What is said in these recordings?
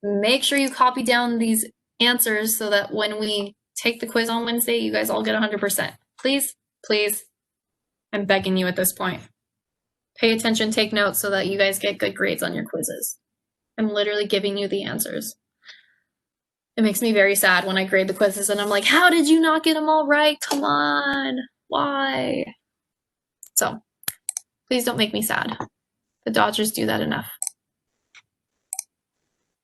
make sure you copy down these answers so that when we take the quiz on Wednesday, you guys all get 100%. Please, please, I'm begging you at this point. Pay attention, take notes so that you guys get good grades on your quizzes. I'm literally giving you the answers. It makes me very sad when I grade the quizzes and I'm like, how did you not get them all right? Come on, why? So please don't make me sad. The Dodgers do that enough.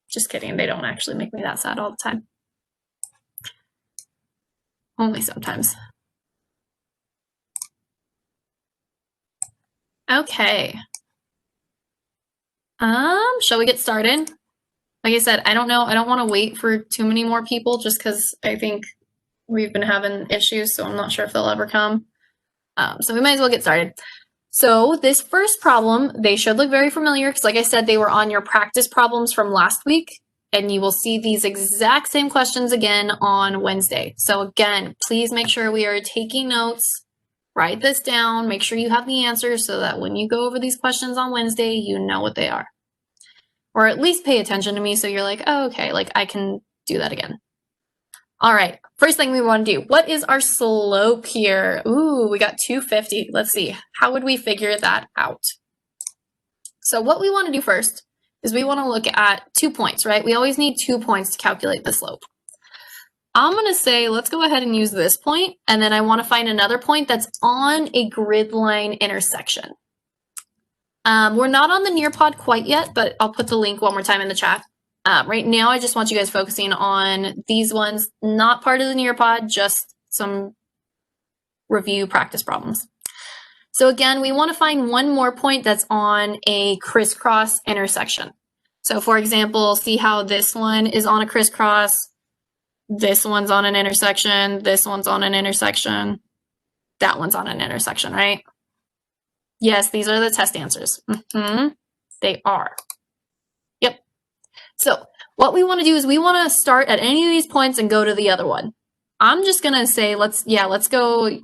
Just kidding, they don't actually make me that sad all the time. Only sometimes. Okay. Shall we get started? Like I said, I don't know. I don't want to wait for too many more people just because I think we've been having issues, so I'm not sure if they'll ever come. So we might as well get started. So this first problem, they should look very familiar because like I said, they were on your practice problems from last week, and you will see these exact same questions again on Wednesday. So again, please make sure we are taking notes. Write this down, make sure you have the answers so that when you go over these questions on Wednesday, you know what they are. Or at least pay attention to me so you're like, oh, okay, like I can do that again. All right, first thing we want to do, what is our slope here? Ooh, we got 250. Let's see, how would we figure that out? So what we want to do first is we want to look at 2 points, right? We always need 2 points to calculate the slope. I'm going to say, let's go ahead and use this point, and then I want to find another point that's on a grid line intersection. We're not on the Nearpod quite yet, but I'll put the link one more time in the chat. Right now, I just want you guys focusing on these ones, not part of the Nearpod, just some review practice problems. So again, we want to find one more point that's on a crisscross intersection. So for example, see how this one is on a crisscross, this one's on an intersection, this one's on an intersection, that one's on an intersection, right? Yes, these are the test answers. They are. Yep. So what we want to do is we want to start at any of these points and go to the other one. I'm just going to say, let's go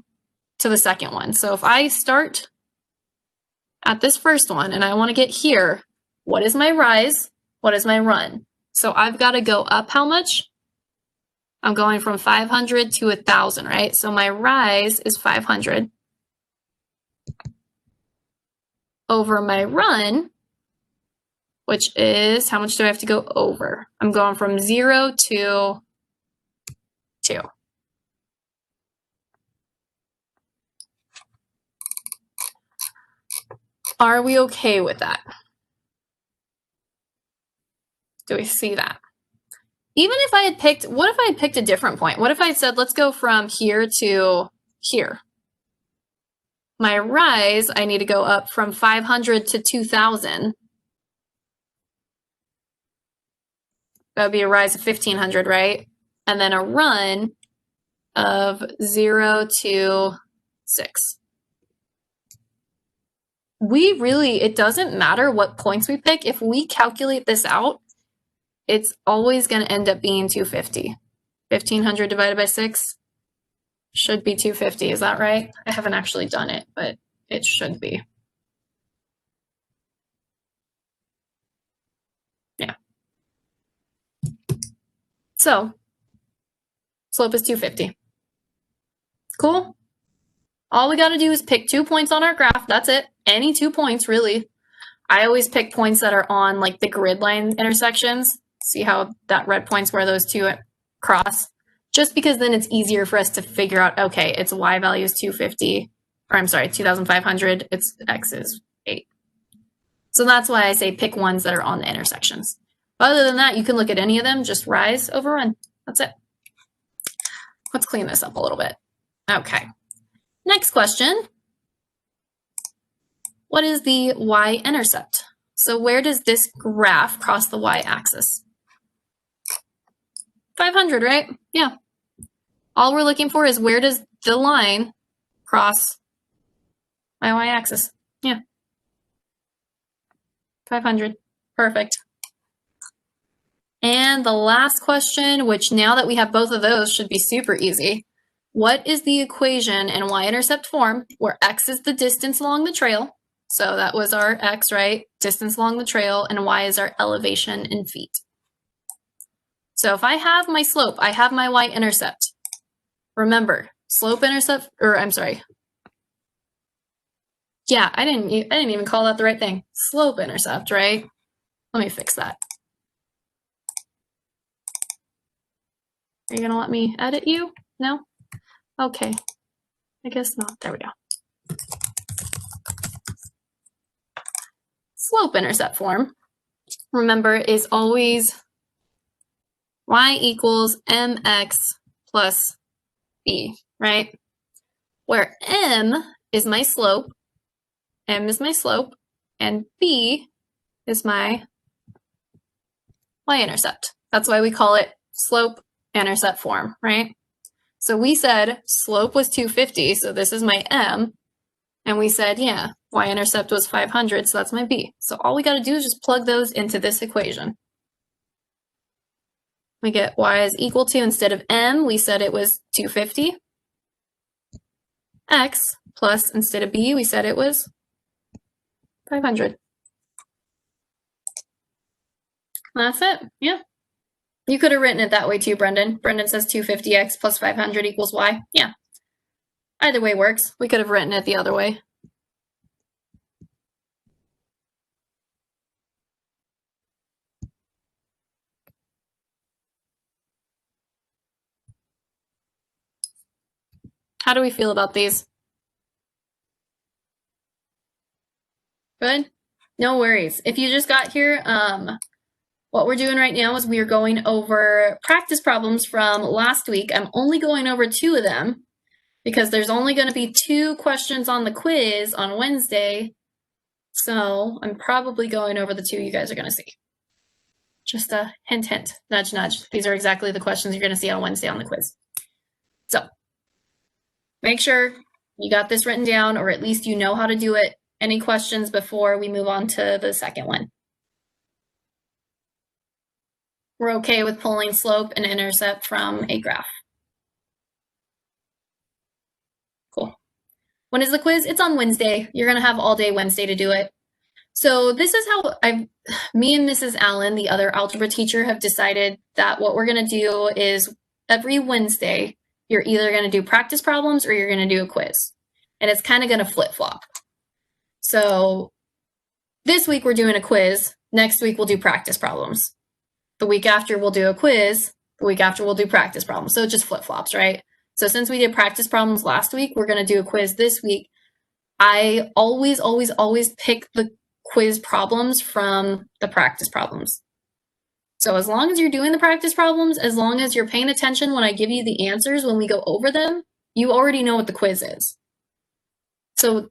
to the second one. So if I start at this first one and I want to get here, what is my rise? What is my run? So I've got to go up how much? I'm going from 500 to 1,000, right? So my rise is 500 over my run, which is, how much do I have to go over? I'm going from 0 to 2. Are we okay with that? Do we see that? Even if I had picked, what if I had picked a different point? What if I had said, let's go from here to here? My rise, I need to go up from 500 to 2,000. That would be a rise of 1,500, right? And then a run of 0 to 6. It doesn't matter what points we pick. If we calculate this out, it's always going to end up being 250. 1,500 divided by 6 should be 250. Is that right? I haven't actually done it, but it should be. Yeah. So, slope is 250. Cool? All we got to do is pick 2 points on our graph. That's it. Any 2 points, really. I always pick points that are on like the grid line intersections. See how that red point's where those two cross? Just because then it's easier for us to figure out, okay, its y value is 250, or I'm sorry, 2,500, its x is 8. So that's why I say pick ones that are on the intersections. But other than that, you can look at any of them, just rise over run. That's it. Let's clean this up a little bit. Okay. Next question. What is the y-intercept? So where does this graph cross the y-axis? 500, right? Yeah. All we're looking for is where does the line cross my y-axis? Yeah. 500. Perfect. And the last question, which now that we have both of those should be super easy. What is the equation in y-intercept form where x is the distance along the trail? So that was our x, right? Distance along the trail, and y is our elevation in feet. So if I have my slope, I have my y-intercept. Remember, slope-intercept, or I'm sorry. Yeah, I didn't even call that the right thing. Slope-intercept, right? Let me fix that. Are you gonna let me edit you? No? Okay. I guess not. There we go. Slope-intercept form, remember, is always y equals mx plus b, right? Where m is my slope, and b is my y-intercept. That's why we call it slope-intercept form, right? So we said slope was 250, so this is my m, and we said, yeah, y-intercept was 500, so that's my b. So all we got to do is just plug those into this equation. We get y is equal to, instead of m, we said it was 250. X plus, instead of b, we said it was 500. That's it. Yeah. You could have written it that way too, Brendan. Brendan says 250x plus 500 equals y. Yeah. Either way works. We could have written it the other way. How do we feel about these? Good? No worries. If you just got here, what we're doing right now is we are going over practice problems from last week. I'm only going over 2 of them because there's only going to be 2 questions on the quiz on Wednesday. So I'm probably going over the 2 you guys are going to see. Just a hint, hint, nudge, nudge. These are exactly the questions you're going to see on Wednesday on the quiz. So make sure you got this written down, or at least you know how to do it. Any questions before we move on to the second one? We're okay with pulling slope and intercept from a graph. Cool. When is the quiz? It's on Wednesday. You're going to have all day Wednesday to do it. So this is how me and Mrs. Allen, the other algebra teacher, have decided that what we're going to do is every Wednesday, you're either going to do practice problems or you're going to do a quiz. And it's kind of going to flip-flop. So this week we're doing a quiz. Next week we'll do practice problems. The week after we'll do a quiz. The week after we'll do practice problems. So it just flip-flops, right? So since we did practice problems last week, we're going to do a quiz this week. I always pick the quiz problems from the practice problems. So as long as you're doing the practice problems, as long as you're paying attention when I give you the answers, when we go over them, you already know what the quiz is. So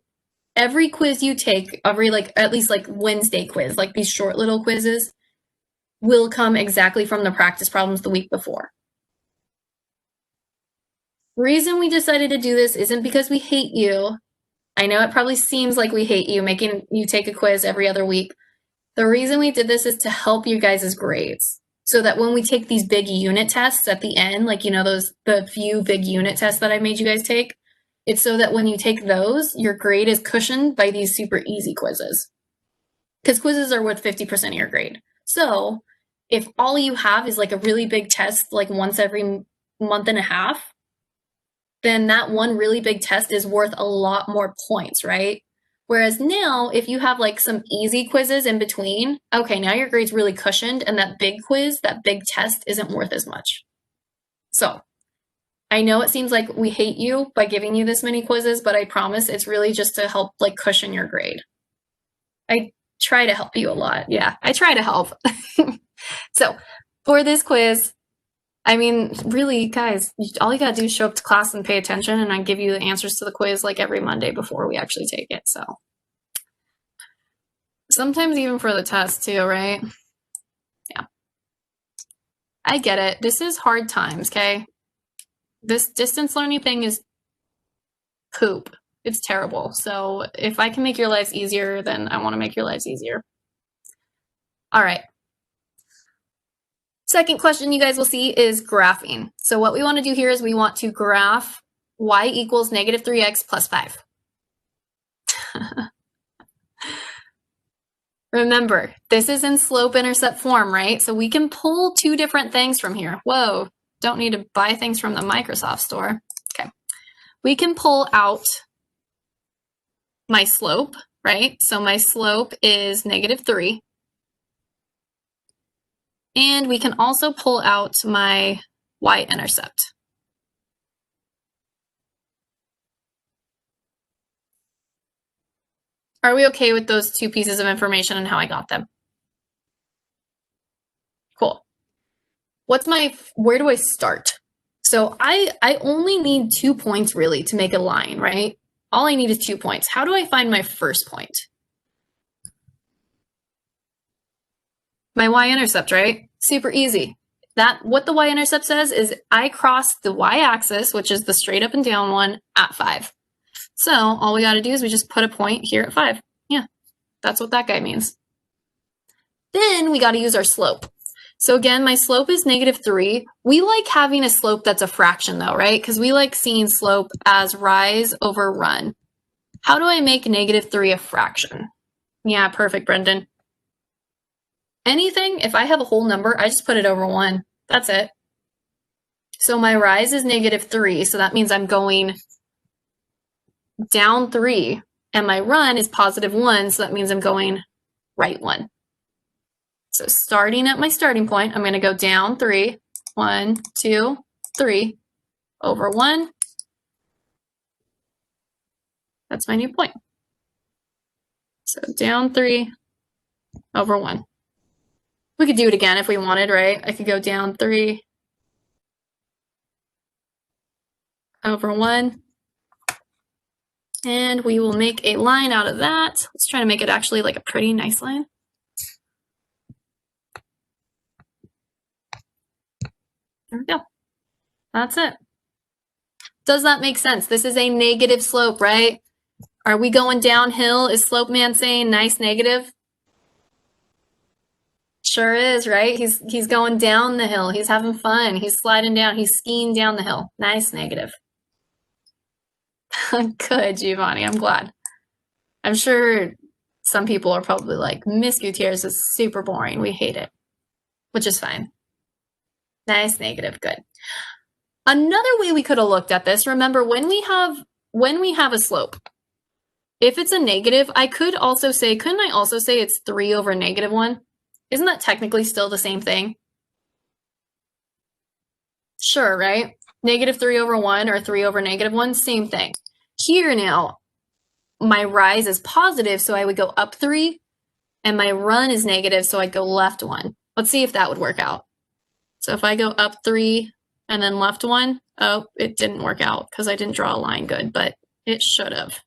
every quiz you take, every at least Wednesday quiz, like these short little quizzes, will come exactly from the practice problems the week before. The reason we decided to do this isn't because we hate you. I know it probably seems like we hate you, making you take a quiz every other week. The reason we did this is to help you guys' grades, so that when we take these big unit tests at the end, the few big unit tests that I made you guys take, it's so that when you take those, your grade is cushioned by these super easy quizzes. Because quizzes are worth 50% of your grade. So if all you have is a really big test, once every month and a half, then that one really big test is worth a lot more points, right? Whereas now, if you have some easy quizzes in between, okay, now your grade's really cushioned, and that big quiz, that big test, isn't worth as much. So I know it seems like we hate you by giving you this many quizzes, but I promise it's really just to help cushion your grade. I try to help you a lot. Yeah, I try to help. So for this quiz, I mean, really, guys, all you gotta do is show up to class and pay attention, and I give you the answers to the quiz every Monday before we actually take it. So sometimes even for the test too, right? Yeah. I get it. This is hard times, okay? This distance learning thing is poop. It's terrible. So if I can make your lives easier, then I want to make your lives easier. All right. Second question you guys will see is graphing. So what we want to do here is we want to graph y equals negative 3x plus 5. Remember, this is in slope-intercept form, right? So we can pull two different things from here. Whoa, don't need to buy things from the Microsoft store. Okay. We can pull out my slope, right? So my slope is -3. And we can also pull out my y-intercept. Are we okay with those two pieces of information and how I got them? Cool. Where do I start? So I only need 2 points really to make a line, right? All I need is 2 points. How do I find my first point? My y-intercept, right? Super easy. What the y-intercept says is I cross the y-axis, which is the straight up and down one, at 5. So all we got to do is we just put a point here at 5. Yeah, that's what that guy means. Then we got to use our slope. So again, my slope is -3. We like having a slope that's a fraction though, right? Because we like seeing slope as rise over run. How do I make -3 a fraction? Yeah, perfect, Brendan. Anything, if I have a whole number, I just put it over 1. That's it. So my rise is -3, so that means I'm going down 3, and my run is +1, so that means I'm going right 1. So starting at my starting point, I'm going to go down 3, 1, 2, 3, over 1. That's my new point. So down 3, over 1. We could do it again if we wanted, right? I could go down 3, over 1. And we will make a line out of that. Let's try to make it actually like a pretty nice line. There we go. That's it. Does that make sense? This is a negative slope, right? Are we going downhill? Is Slope Man saying nice negative? Sure is, right? He's going down the hill. He's having fun. He's sliding down. He's skiing down the hill. Nice negative. Good, Giovanni. I'm glad. I'm sure some people are probably like, Miss Gutierrez is super boring. We hate it, which is fine. Nice negative. Good. Another way we could have looked at this, remember when we have a slope, if it's a negative, I could also say, couldn't I also say it's 3 over -1? Isn't that technically still the same thing? Sure, right? -3 over 1 or 3 over -1, same thing. Here now, my rise is positive, so I would go up 3, and my run is negative, so I'd go left 1. Let's see if that would work out. So if I go up 3 and then left 1, oh, it didn't work out because I didn't draw a line good, but it should have.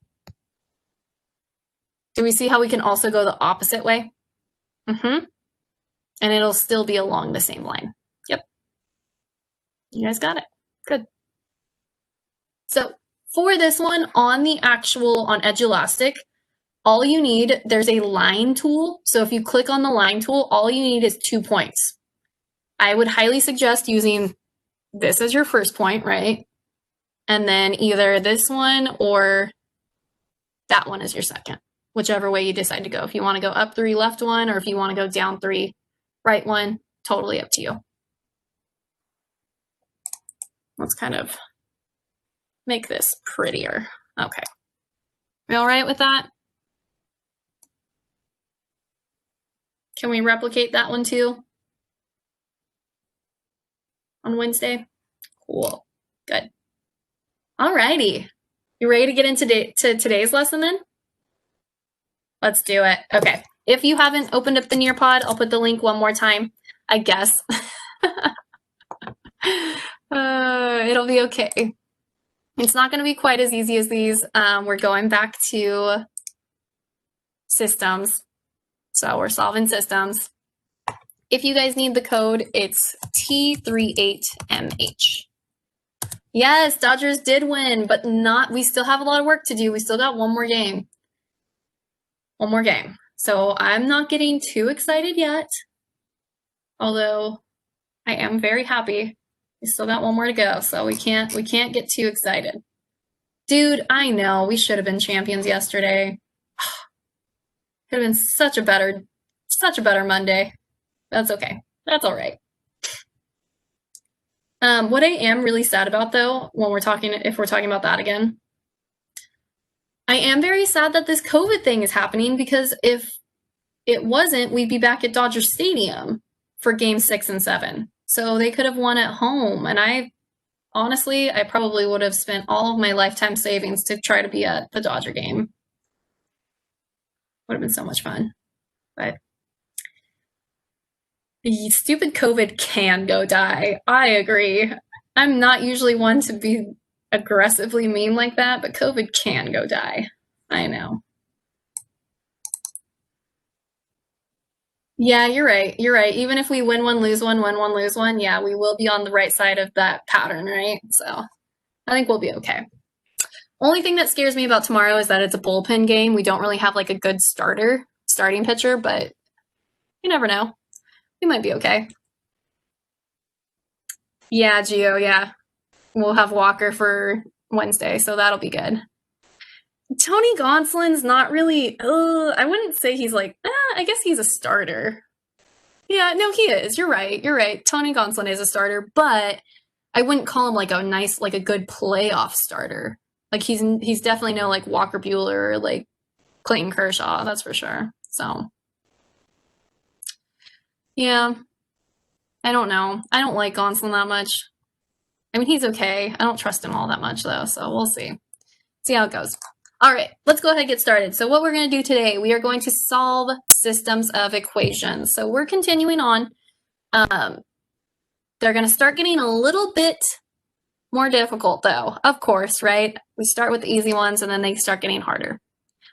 Do we see how we can also go the opposite way? And it'll still be along the same line. Yep. You guys got it. Good. So for this one, on Edge Elastic, all you need, there's a line tool. So if you click on the line tool, all you need is 2 points. I would highly suggest using this as your first point, right? And then either this one or that one is your second, whichever way you decide to go. If you want to go up 3, left 1, or if you want to go down 3, right 1, totally up to you. Let's kind of make this prettier. Okay. We all right with that? Can we replicate that one too? On Wednesday? Cool. Good. All righty. You ready to get into today's lesson then? Let's do it. Okay. If you haven't opened up the Nearpod, I'll put the link one more time, I guess. It'll be okay. It's not going to be quite as easy as these. We're going back to systems. So we're solving systems. If you guys need the code, it's T38MH. Yes, Dodgers did win, but we still have a lot of work to do. We still got one more game. One more game. So I'm not getting too excited yet, although I am very happy. We still got one more to go, so we can't get too excited. Dude, I know we should have been champions yesterday. Could have been such a better Such a better Monday. That's okay. That's all right. What I am really sad about, though, if we're talking about that again, I am very sad that this COVID thing is happening, because if it wasn't, we'd be back at Dodger Stadium for game 6 and 7. So they could have won at home. And honestly, I probably would have spent all of my lifetime savings to try to be at the Dodger game. Would have been so much fun. But the stupid COVID can go die. I agree. I'm not usually one to be aggressively mean like that, but COVID can go die. I know. Yeah, you're right. You're right. Even if we win one, lose one, win one, lose one, yeah, we will be on the right side of that pattern, right? So I think we'll be okay. Only thing that scares me about tomorrow is that it's a bullpen game. We don't really have like a good starting pitcher, but you never know. We might be okay. Yeah, Gio, yeah. We'll have Walker for Wednesday, so that'll be good. Tony Gonsolin's not really, I wouldn't say he's like, I guess he's a starter. Yeah, no, he is. You're right. You're right. Tony Gonsolin is a starter, but I wouldn't call him like a good playoff starter. Like he's definitely no like Walker Buehler or like Clayton Kershaw, that's for sure. So yeah, I don't know. I don't like Gonsolin that much. I mean, he's okay. I don't trust him all that much though, so we'll see. See how it goes. All right, let's go ahead and get started. So what we're going to do today, we are going to solve systems of equations. So we're continuing on. They're going to start getting a little bit more difficult though, of course, right? We start with the easy ones and then they start getting harder.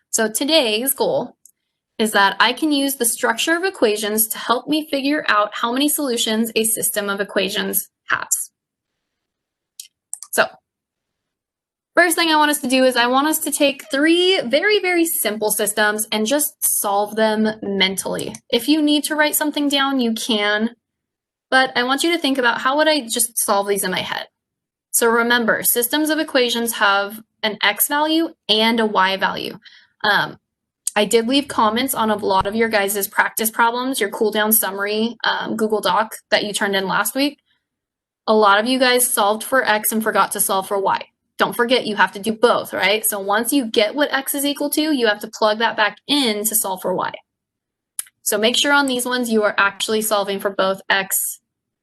So today's goal is that I can use the structure of equations to help me figure out how many solutions a system of equations has. So first thing I want us to do is I want us to take 3 very, very simple systems and just solve them mentally. If you need to write something down, you can, but I want you to think about how would I just solve these in my head. So remember, systems of equations have an x value and a y value. I did leave comments on a lot of your guys' practice problems, your cool down summary Google Doc that you turned in last week. A lot of you guys solved for x and forgot to solve for y. Don't forget, you have to do both, right? So once you get what x is equal to, you have to plug that back in to solve for y. So make sure on these ones you are actually solving for both x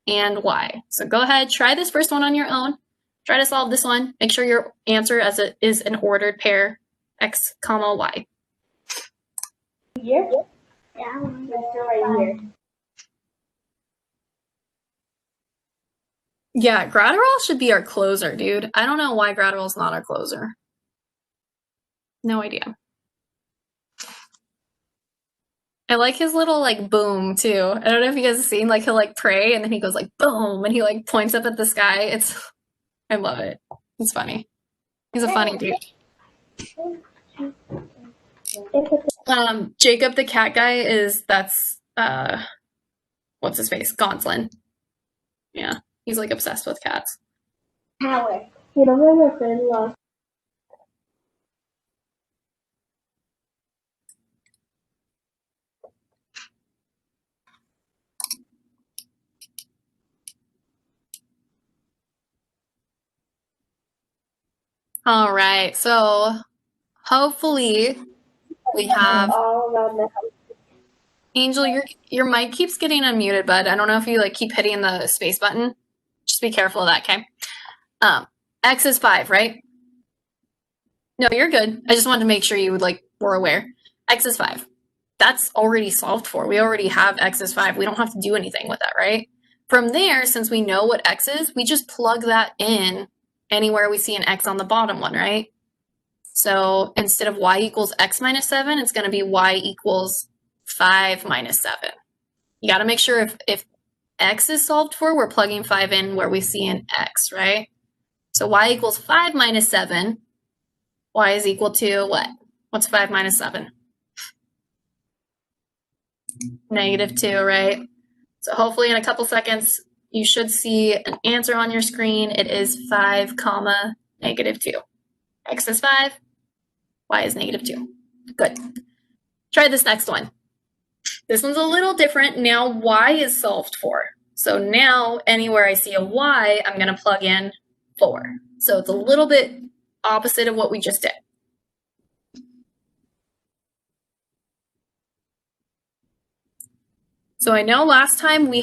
and y. So go ahead, try this first one on your own. Try to solve this one. Make sure your answer as it is an ordered pair, x comma y. Here? Yeah, it's right here. Yeah, Gratterall should be our closer, dude. I don't know why Gratterall's not our closer. No idea. I like his little like boom too. I don't know if you guys have seen, like he'll like pray and then he goes like boom and he like points up at the sky. I love it. It's funny. He's a funny dude. Jacob the cat guy that's what's his face? Gonsolin. Yeah, he's like obsessed with cats. Power. You don't have a friend lost. All right, so hopefully we have all around the house. Angel, your mic keeps getting unmuted, bud. I don't know if you like keep hitting the space button. Just be careful of that, okay? X is 5, right? No, you're good. I just wanted to make sure you were aware. X is 5. That's already solved for. We already have X is 5. We don't have to do anything with that, right? From there, since we know what X is, we just plug that in anywhere we see an X on the bottom one, right? So instead of y equals X minus 7, it's going to be y equals 5 minus 7. You got to make sure if X is solved for, we're plugging 5 in where we see an X, right? So y equals 5 minus 7. Y is equal to what? What's 5 minus 7? -2, right? So hopefully in a couple seconds, you should see an answer on your screen. It is 5, comma, -2. X is 5, y is -2. Good. Try this next one. This one's a little different. Now y is solved for. So now anywhere I see a y, I'm going to plug in 4. So it's a little bit opposite of what we just did. So I know last time we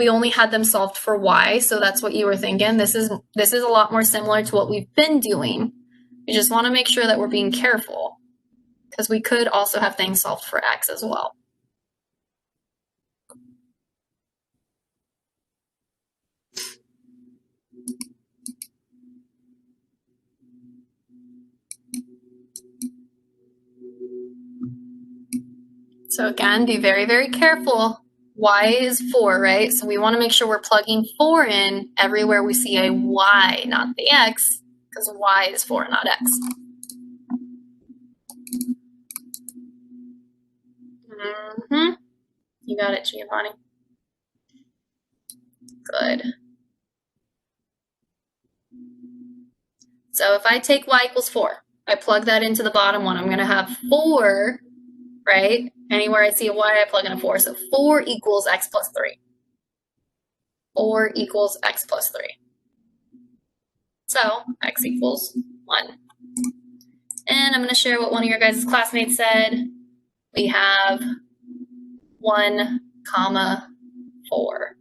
only had them solved for y, so that's what you were thinking. This is a lot more similar to what we've been doing. We just want to make sure that we're being careful because we could also have things solved for x as well. So again, be very, very careful. Y is 4, right? So we want to make sure we're plugging 4 in everywhere we see a y, not the x, because y is 4, not x. Mm-hmm. You got it, Giovanni. Good. So if I take y equals 4, I plug that into the bottom one, I'm going to have 4, right? Anywhere I see a y, I plug in a 4. So 4 equals x plus 3. 4 equals x plus 3. So x equals 1. And I'm going to share what one of your guys' classmates said. We have 1, comma 4.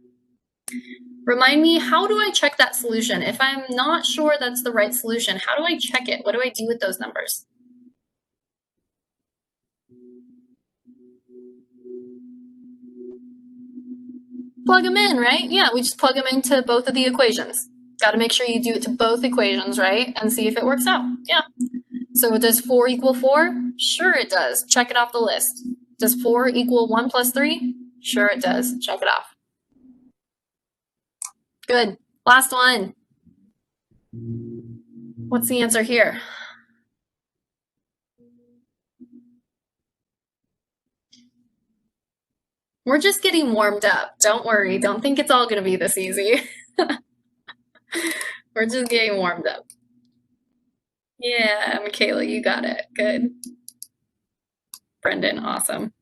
Remind me, how do I check that solution? If I'm not sure that's the right solution, how do I check it? What do I do with those numbers? Plug them in, right? Yeah, we just plug them into both of the equations. Got to make sure you do it to both equations, right? And see if it works out. Yeah. So does 4 equal 4? Sure it does. Check it off the list. Does 4 equal 1 plus 3? Sure it does. Check it off. Good. Last one. What's the answer here? We're just getting warmed up. Don't worry. Don't think it's all going to be this easy. We're just getting warmed up. Yeah, Michaela, you got it. Good. Brendan, awesome.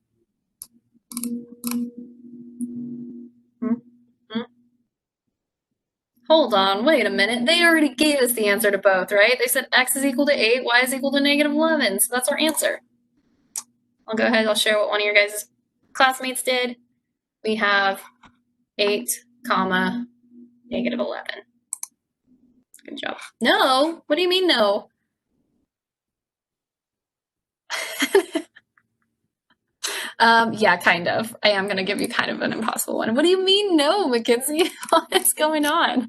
Hold on, wait a minute. They already gave us the answer to both, right? They said x is equal to 8, y is equal to negative 11. So that's our answer. I'll go ahead, I'll share what one of your guys' classmates did. We have 8, comma, negative 11. Good job. No? What do you mean no? Yeah, kind of. I am going to give you kind of an impossible one. What do you mean no, Mackenzie? What is going on?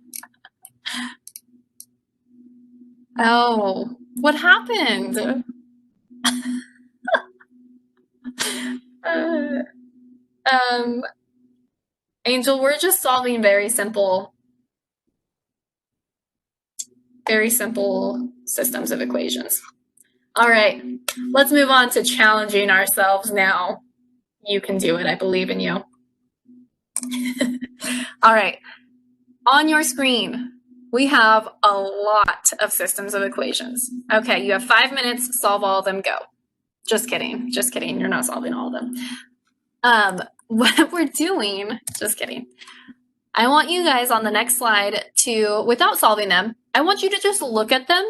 Oh, what happened? Angel, we're just solving very simple systems of equations. All right, let's move on to challenging ourselves now. You can do it. I believe in you. All right, on your screen, we have a lot of systems of equations. Okay, you have 5 minutes, solve all of them, go. Just kidding, you're not solving all of them. What we're doing, just kidding. I want you guys on the next slide to, without solving them, I want you to just look at them,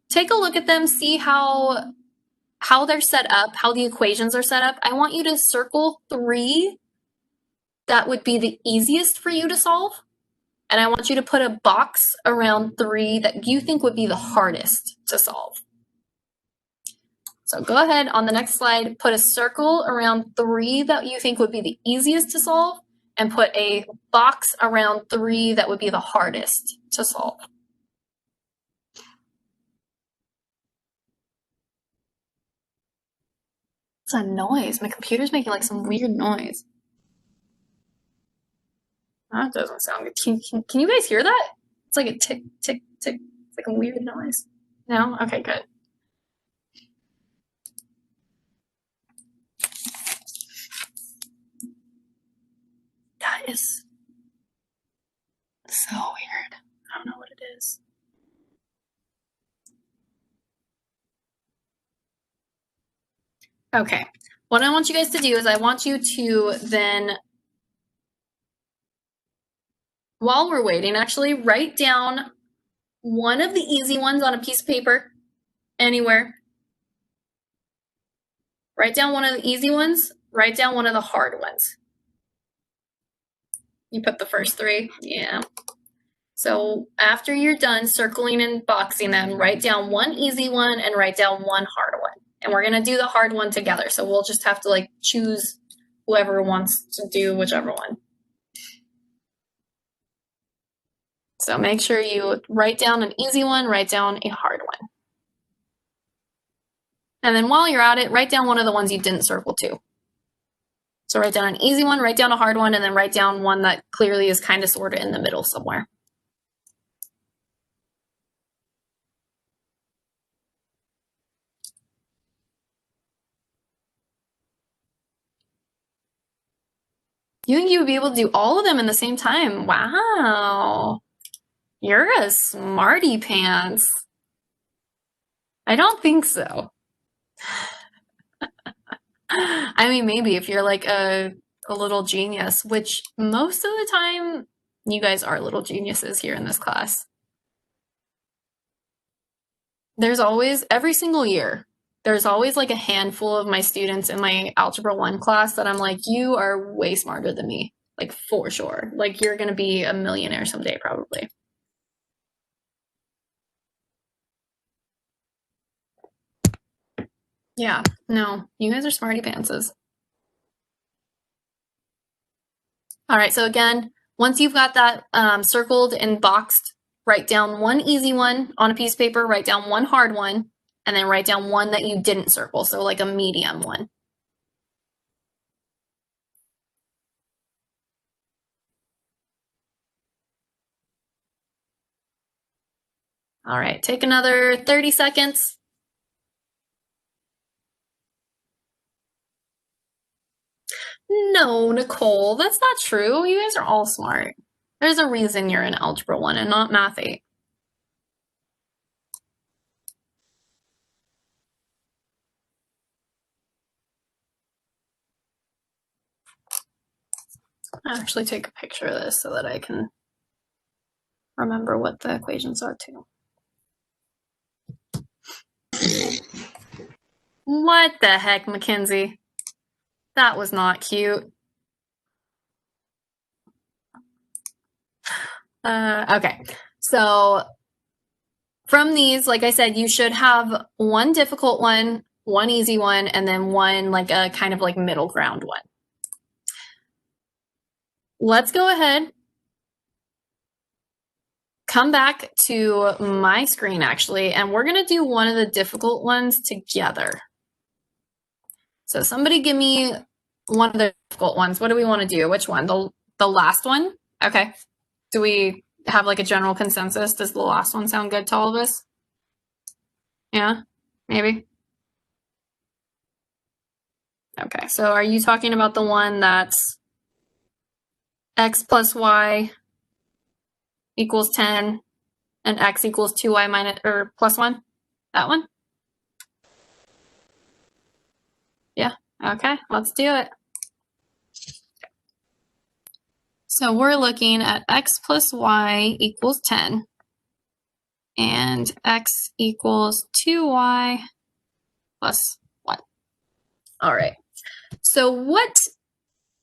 take a look at them, see how they're set up, how the equations are set up. I want you to circle 3 that would be the easiest for you to solve. And I want you to put a box around 3 that you think would be the hardest to solve. So go ahead on the next slide, put a circle around 3 that you think would be the easiest to solve, and put a box around 3 that would be the hardest to solve. It's a noise. My computer's making like some weird noise. That doesn't sound good. Can you guys hear that? It's like a tick, tick, tick. It's like a weird noise. No? Okay, good. That is so weird. I don't know what it is. Okay, what I want you guys to do is I want you to then, while we're waiting, actually write down one of the easy ones on a piece of paper, anywhere. Write down one of the easy ones, write down one of the hard ones. You put the first three, yeah. So after you're done circling and boxing them, write down one easy one and write down one hard one. And we're gonna do the hard one together. So we'll just have to like choose whoever wants to do whichever one. So make sure you write down an easy one, write down a hard one. And then while you're at it, write down one of the ones you didn't circle too. So write down an easy one, write down a hard one, and then write down one that clearly is kind of sort of in the middle somewhere. You think you would be able to do all of them in the same time? Wow. You're a smarty pants. I don't think so. I mean, maybe if you're like a little genius, which most of the time you guys are little geniuses here in this class. There's always, every single year, there's always like a handful of my students in my Algebra 1 class that I'm like, you are way smarter than me, like for sure. Like you're gonna be a millionaire someday, probably. Yeah, no, you guys are smarty pantses. All right, so again, once you've got that circled and boxed, write down one easy one on a piece of paper, write down one hard one, and then write down one that you didn't circle, so like a medium one. All right, take another 30 seconds. No, Nicole, that's not true. You guys are all smart. There's a reason you're in Algebra 1 and not Math 8. I'll actually take a picture of this so that I can remember what the equations are too. What the heck, Mackenzie? That was not cute. Okay, so from these, like I said, you should have one difficult one, one easy one, and then one like a kind of like middle ground one. Let's go ahead, come back to my screen actually, and we're gonna do one of the difficult ones together. So somebody give me one of the difficult ones. What do we want to do? Which one? The last one? Okay. Do we have like a general consensus? Does the last one sound good to all of us? Yeah, maybe. Okay, so are you talking about the one that's x plus y equals 10 and x equals 2y minus or plus 1? That one? Yeah, okay, let's do it. So we're looking at x plus y equals 10 and x equals 2y plus 1. All right, so what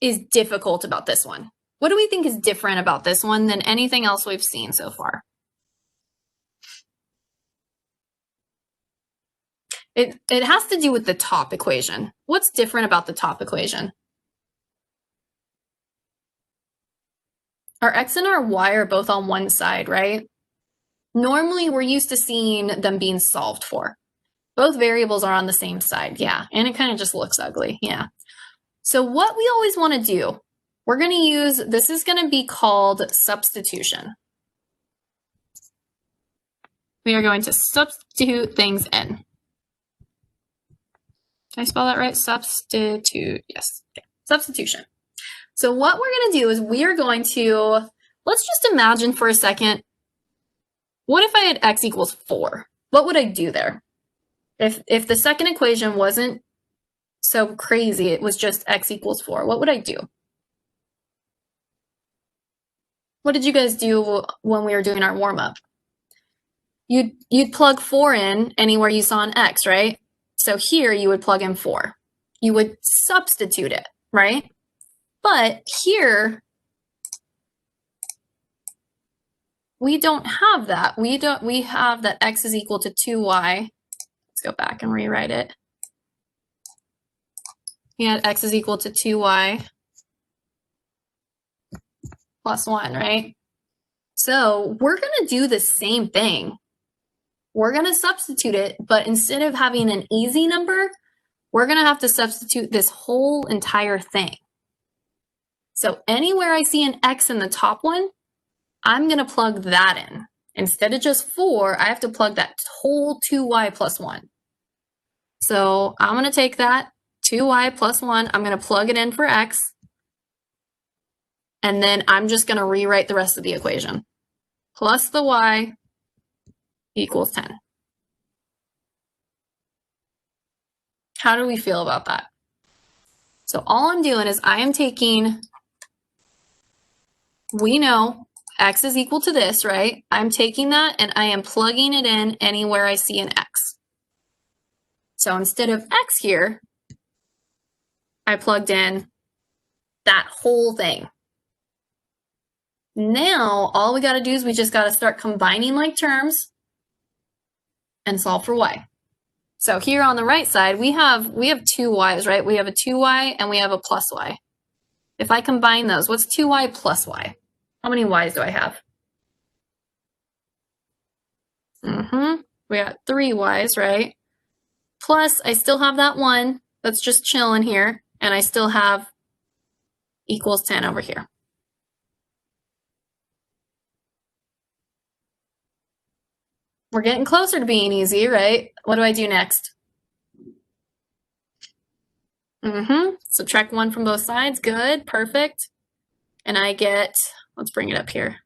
is difficult about this one? What do we think is different about this one than anything else we've seen so far? It has to do with the top equation. What's different about the top equation? Our x and our y are both on one side, right? Normally, we're used to seeing them being solved for. Both variables are on the same side, yeah, and it kind of just looks ugly, yeah. So what we always want to do, we're going to use, this is going to be called substitution. We are going to substitute things in. Can I spell that right? Substitute, yes, okay. Substitution. So what we're going to do is we are going to, let's just imagine for a second, what if I had x equals 4? What would I do there? If the second equation wasn't so crazy it was just x equals 4, what would I do? What did you guys do when we were doing our warm-up? You'd plug 4 in anywhere you saw an x, right? So here you would plug in 4. You would substitute it, right? But here, we don't have that. We have that x is equal to 2y. Let's go back and rewrite it. We had x is equal to 2y plus 1, right? So we're going to do the same thing. We're going to substitute it, but instead of having an easy number, we're going to have to substitute this whole entire thing. So anywhere I see an x in the top one, I'm going to plug that in. Instead of just 4, I have to plug that whole 2y plus 1. So I'm going to take that 2y plus 1, I'm going to plug it in for x, and then I'm just going to rewrite the rest of the equation. Plus the y equals 10. How do we feel about that? So all I'm doing is I am taking, we know x is equal to this, right? I'm taking that and I am plugging it in anywhere I see an x. So instead of x here, I plugged in that whole thing. Now, all we got to do is we just got to start combining like terms and solve for y. So here on the right side, we have two y's, right? We have a 2y and we have a plus y. If I combine those, what's 2y plus y? How many y's do I have? We got 3 y's, right? Plus, I still have that 1 that's just chilling here, and I still have equals 10 over here. We're getting closer to being easy, right? What do I do next? Subtract 1 from both sides. Good, perfect. And I get, let's bring it up here.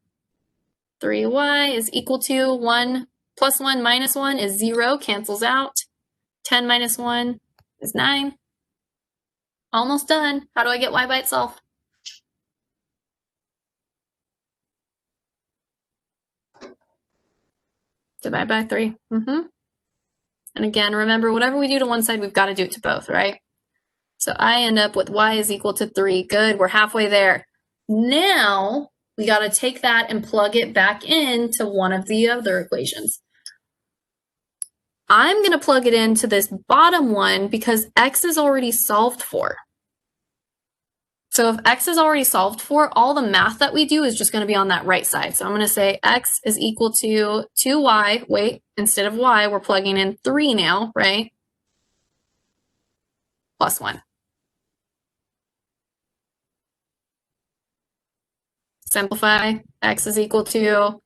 3y is equal to 1 plus 1 minus 1 is 0, cancels out. 10 minus 1 is 9. Almost done. How do I get y by itself? Divide by 3. And again, remember, whatever we do to one side, we've got to do it to both, right? So I end up with y is equal to 3. Good, we're halfway there. Now, we got to take that and plug it back into one of the other equations. I'm going to plug it into this bottom one because x is already solved for. So if x is already solved for, all the math that we do is just going to be on that right side. So I'm going to say x is equal to 2y. Wait, instead of y, we're plugging in 3 now, right? Plus 1. Simplify. X is equal to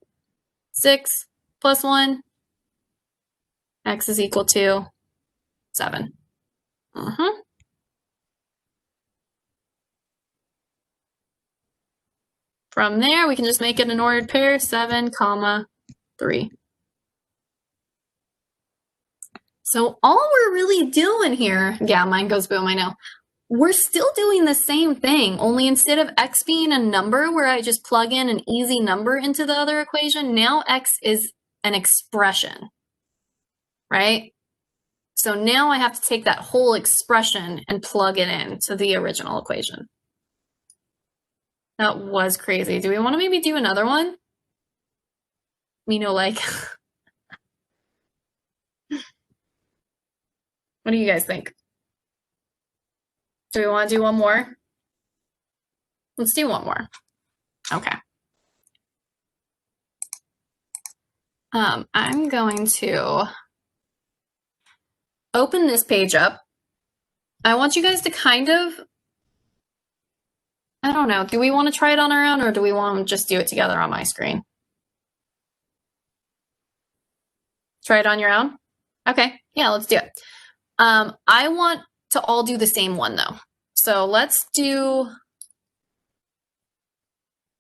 6 plus 1. X is equal to 7. From there, we can just make it an ordered pair, 7, 3. So all we're really doing here, yeah, mine goes boom, I know. We're still doing the same thing, only instead of x being a number where I just plug in an easy number into the other equation, now x is an expression, right? So now I have to take that whole expression and plug it into the original equation. That was crazy. Do we want to maybe do another one? You know, like, what do you guys think? Do we want to do one more? Let's do one more. Okay. I'm going to open this page up. I want you guys to kind of, I don't know, do we want to try it on our own or do we want to just do it together on my screen? Try it on your own? Okay, yeah, let's do it. I want to all do the same one though. So let's do,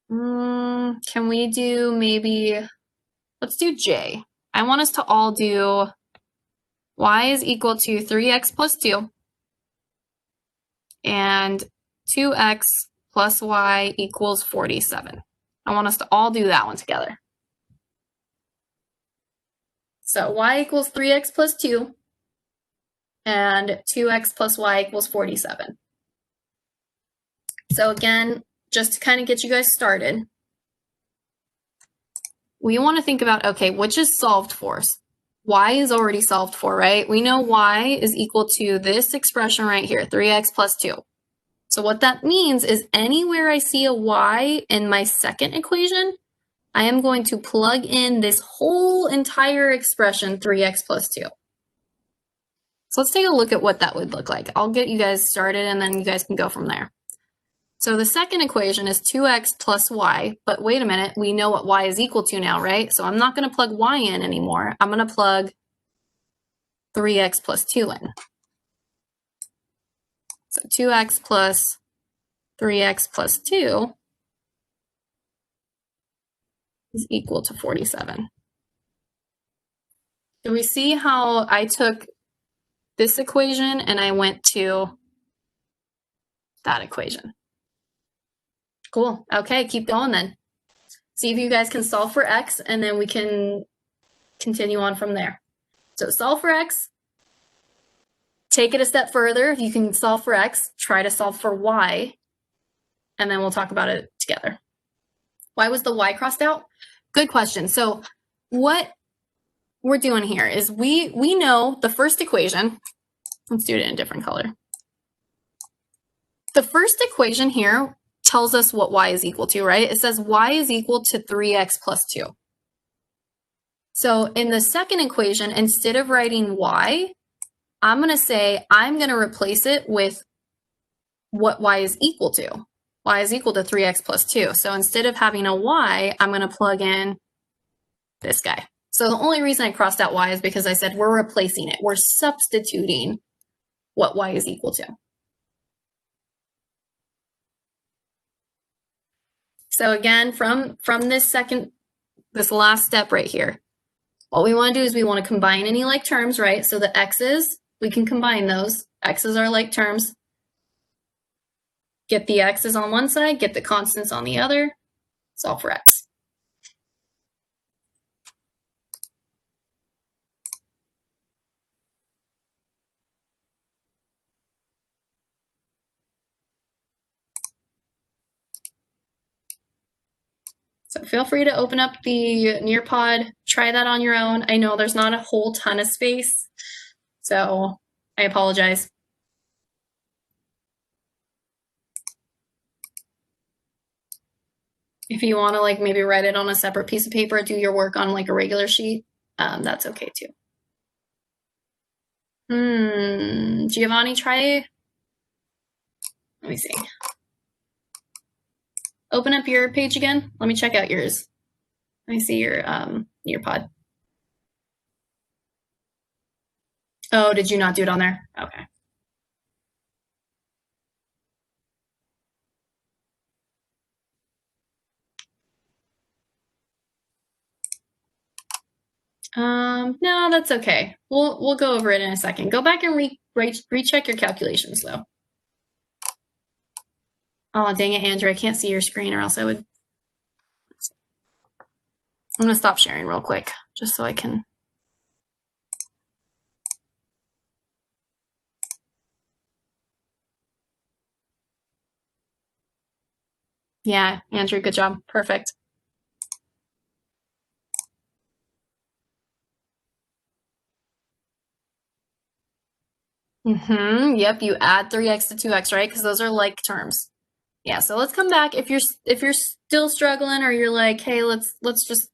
can we do maybe, let's do J. I want us to all do y is equal to 3x plus 2 and 2x plus y equals 47. I want us to all do that one together. So y equals 3x plus 2, and 2x plus y equals 47. So again, just to kind of get you guys started, we want to think about, okay, which is solved for? Y is already solved for, right? We know y is equal to this expression right here, 3x plus 2. So what that means is anywhere I see a y in my second equation, I am going to plug in this whole entire expression, 3x plus 2. So let's take a look at what that would look like. I'll get you guys started and then you guys can go from there. So the second equation is 2x plus y, but wait a minute, we know what y is equal to now, right? So I'm not going to plug y in anymore. I'm going to plug 3x plus 2 in. So 2x plus 3x plus 2 is equal to 47. Do we see how I took this equation and I went to that equation? Cool. Okay, keep going then. See if you guys can solve for x, and then we can continue on from there. So solve for x. Take it a step further. If you can solve for x, try to solve for y, and then we'll talk about it together. Why was the y crossed out? Good question. So what we're doing here is we know the first equation. Let's do it in a different color. The first equation here tells us what y is equal to, right? It says y is equal to 3x plus 2. So in the second equation, instead of writing y, I'm going to say I'm going to replace it with what y is equal to. Y is equal to 3x plus 2. So instead of having a y, I'm going to plug in this guy. So the only reason I crossed out y is because I said we're replacing it. We're substituting what y is equal to. So again, from this last step right here, what we want to do is we want to combine any like terms, right? So the x's, we can combine those. X's are like terms. Get the x's on one side, get the constants on the other, solve for x. So feel free to open up the Nearpod, try that on your own. I know there's not a whole ton of space, so I apologize. If you want to like maybe write it on a separate piece of paper, do your work on like a regular sheet, that's okay too. Giovanni, try. Let me see. Open up your page again. Let me check out yours. Let me see your pod. Oh, did you not do it on there? Okay. No, that's okay. We'll go over it in a second. Go back and recheck your calculations though. Oh, dang it, Andrew, I can't see your screen or else I would. I'm gonna stop sharing real quick, just so I can. Yeah, Andrew, good job. Perfect. Yep, you add 3x to 2x, right? Because those are like terms. Yeah, so let's come back. If you're still struggling or you're like, hey, let's just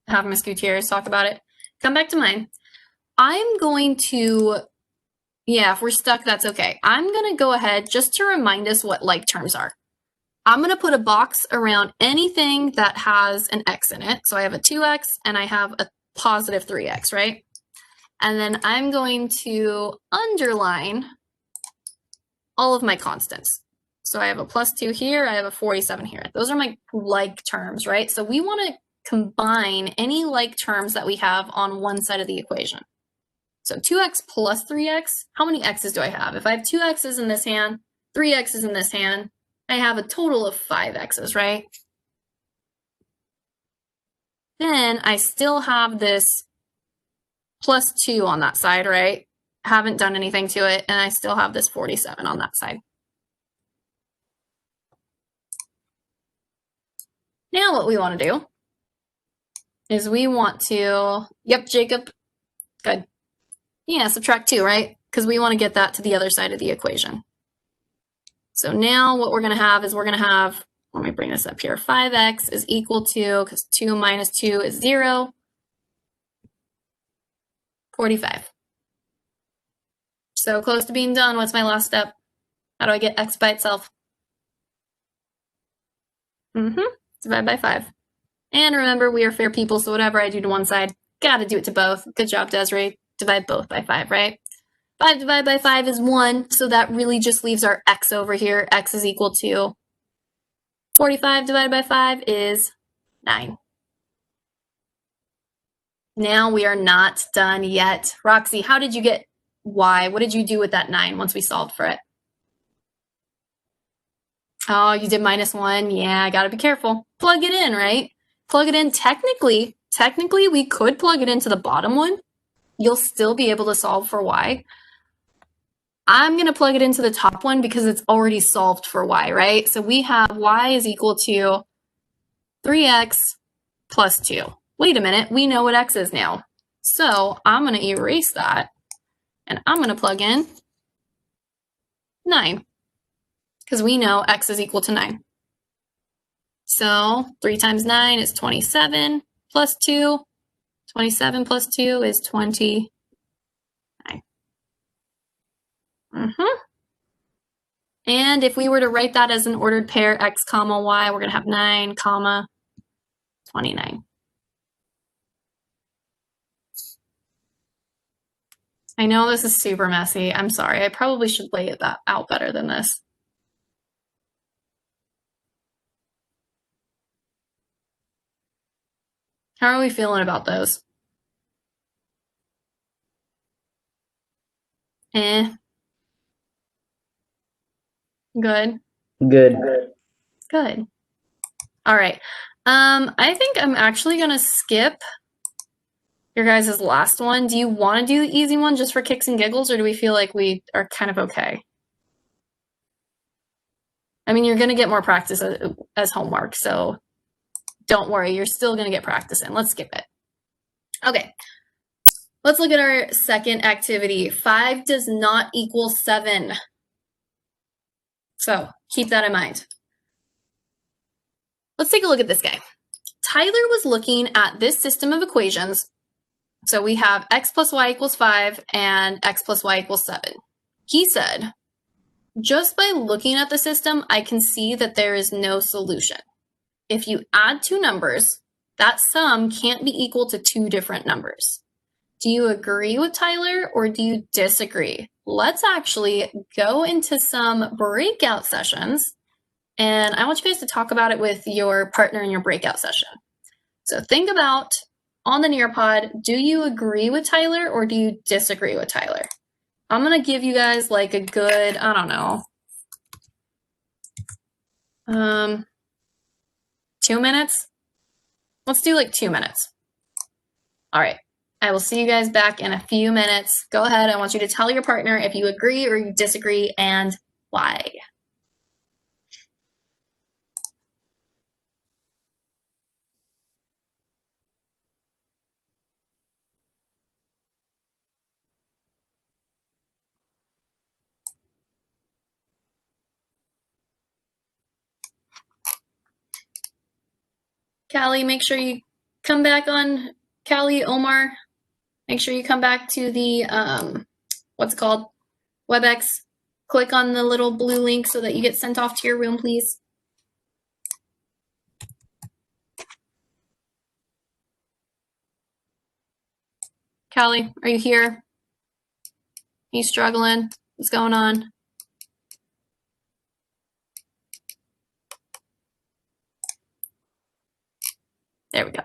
have Miss Gutierrez talk about it, come back to mine. I'm going to, yeah, if we're stuck, that's okay. I'm going to go ahead just to remind us what like terms are. I'm going to put a box around anything that has an x in it. So I have a 2x and I have a positive 3x, right? And then I'm going to underline all of my constants. So I have a plus 2 here, I have a 47 here. Those are my like terms, right? So we want to combine any like terms that we have on one side of the equation. So 2x plus 3x, how many x's do I have? If I have 2 x's in this hand, 3 x's in this hand. I have a total of 5 x's, right? Then I still have this plus 2 on that side, right? Haven't done anything to it, and I still have this 47 on that side. Now what we want to do is we want to, yep, Jacob, good. Yeah, subtract 2, right? Because we want to get that to the other side of the equation. So now what we're going to have is we're going to have, let me bring this up here, 5x is equal to, because 2 minus 2 is 0, 45. So close to being done. What's my last step? How do I get x by itself? Divide by 5. And remember, we are fair people, so whatever I do to one side, gotta do it to both. Good job, Desiree. Divide both by 5, right? 5 divided by 5 is 1, so that really just leaves our x over here. X is equal to 45 divided by 5 is 9. Now we are not done yet. Roxy, how did you get y? What did you do with that 9 once we solved for it? Oh, you did -1. Yeah, I gotta be careful. Plug it in, right? Plug it in. Technically, we could plug it into the bottom one. You'll still be able to solve for y. I'm going to plug it into the top one because it's already solved for y, right? So we have y is equal to 3x plus 2. Wait a minute, we know what x is now. So I'm going to erase that, and I'm going to plug in 9, because we know x is equal to 9. So 3 times 9 is 27 plus 2. 27 plus 2 is 29. And if we were to write that as an ordered pair, x comma y, we're going to have 9 comma 29. I know this is super messy. I'm sorry. I probably should lay it out better than this. How are we feeling about those? Good. Good. Good. All right. I think I'm actually going to skip your guys' last one. Do you want to do the easy one just for kicks and giggles, or do we feel like we are kind of okay? I mean, you're going to get more practice as homework, so don't worry. You're still going to get practice in. Let's skip it. Okay. Let's look at our second activity. 5 does not equal 7. So keep that in mind. Let's take a look at this guy. Tyler was looking at this system of equations. So we have x plus y equals 5 and x plus y equals 7. He said, just by looking at the system, I can see that there is no solution. If you add 2 numbers, that sum can't be equal to 2 different numbers. Do you agree with Tyler or do you disagree? Let's actually go into some breakout sessions, and I want you guys to talk about it with your partner in your breakout session. So think about, on the Nearpod, do you agree with Tyler or do you disagree with Tyler? I'm going to give you guys like a good, I don't know, 2 minutes? Let's do like 2 minutes. All right. I will see you guys back in a few minutes. Go ahead. I want you to tell your partner if you agree or you disagree and why. Callie, make sure you come back on. Callie, Omar, make sure you come back to the, what's it called? WebEx. Click on the little blue link so that you get sent off to your room, please. Callie, are you here? Are you struggling? What's going on? There we go.